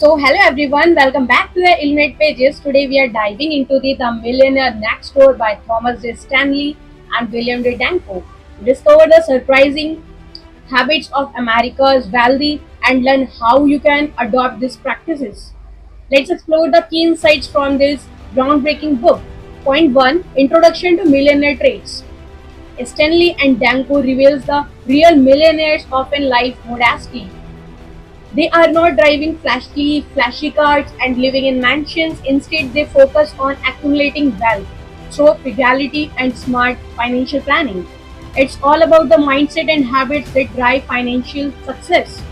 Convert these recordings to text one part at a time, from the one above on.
Hello everyone, welcome back to the Illuminate Pages. Today we are diving into The Millionaire Next Door by Thomas J. Stanley and William D. Danko. Discover the surprising habits of America's wealthy and learn how you can adopt these practices. Let's explore the key insights from this groundbreaking book. Point 1, Introduction to Millionaire Traits. Stanley and Danko reveals the real millionaires often live modestly. They are not driving flashy cars and living in mansions. Instead, they focus on accumulating wealth through frugality and smart financial planning. It's all about the mindset and habits that drive financial success.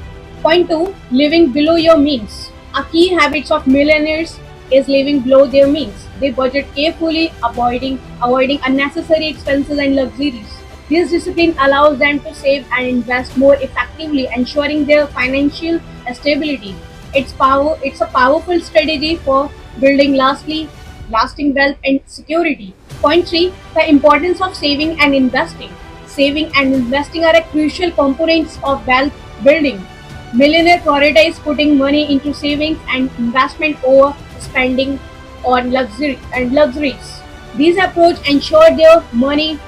Point 2, living below your means. A key habits of millionaires is living below their means. They budget carefully, avoiding unnecessary expenses and luxuries. This discipline allows them to save and invest more effectively, ensuring their financial stability. It's a powerful strategy for building lasting wealth and security. Point 3, the importance of saving and investing. Saving and investing are a crucial components of wealth building. Millionaires prioritize putting money into savings and investment over spending on luxuries. These approach ensure their money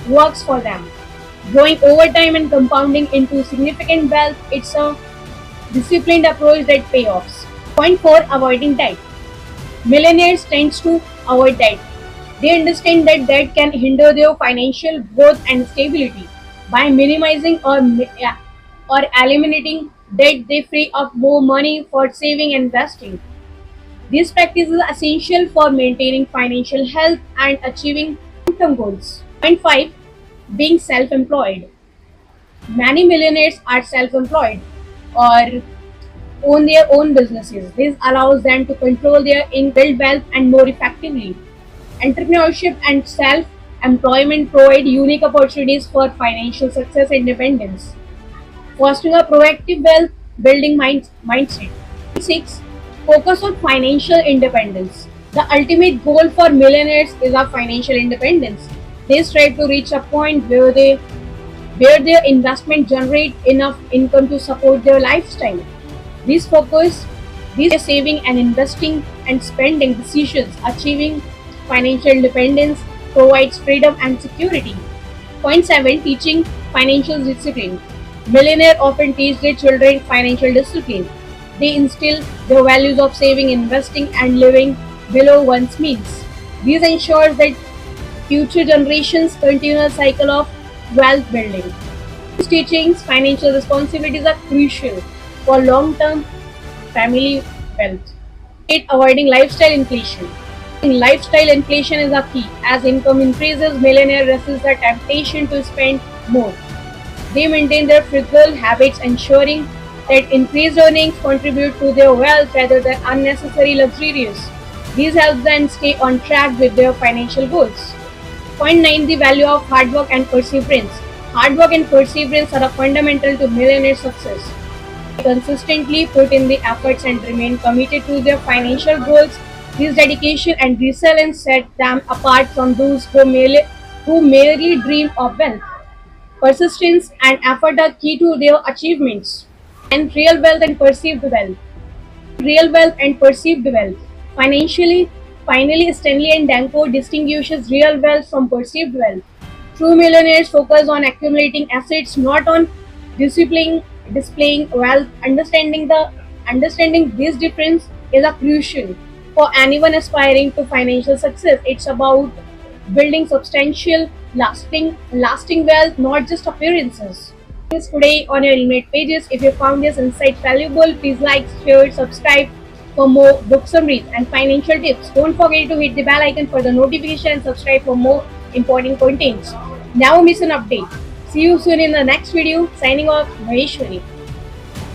works for them, growing over time and compounding into significant wealth. It's a disciplined approach that pays off. Point 4, avoiding debt. Millionaires tend to avoid debt. They understand that debt can hinder their financial growth and stability. By minimizing or eliminating debt, they free up more money for saving and investing. This practice is essential for maintaining financial health and achieving long-term goals. Point 5, being self-employed. Many millionaires are self-employed or own their own businesses. This allows them to control their income, build wealth, and more effectively. Entrepreneurship and self-employment provide unique opportunities for financial success and independence, fostering a proactive wealth building mindset. 6, focus on financial independence. The ultimate goal for millionaires is a financial independence. They strive to reach a point where their investment generate enough income to support their lifestyle. These saving and investing and spending decisions, achieving financial independence provides freedom and security. Point 7, teaching financial discipline. Millionaires often teach their children financial discipline. They instill the values of saving, investing, and living below one's means. This ensures that future generations continue a cycle of wealth building. These teachings, financial responsibilities are crucial for long-term family wealth. 8, avoiding lifestyle inflation. Lifestyle inflation is a key. As income increases, millionaires resist the temptation to spend more. They maintain their frugal habits, ensuring that increased earnings contribute to their wealth rather than unnecessary luxuries. These help them stay on track with their financial goals. Point 9, the value of hard work and perseverance. Hard work and perseverance are fundamental to millionaire success. They consistently put in the efforts and remain committed to their financial goals. This dedication and resilience set them apart from those who merely dream of wealth. Persistence and effort are key to their achievements. And real wealth and perceived wealth. Real wealth and perceived wealth. Finally, Stanley and Danko distinguishes real wealth from perceived wealth. True millionaires focus on accumulating assets, not on displaying wealth. Understanding this difference is a crucial for anyone aspiring to financial success. It's about building substantial, lasting wealth, not just appearances. Today on your Illuminate Pages. If you found this insight valuable, please like, share, subscribe for more book summaries and financial tips. Don't forget to hit the bell icon for the notification and subscribe for more important contents. Never miss an update. See you soon in the next video. Signing off, Maheshwari.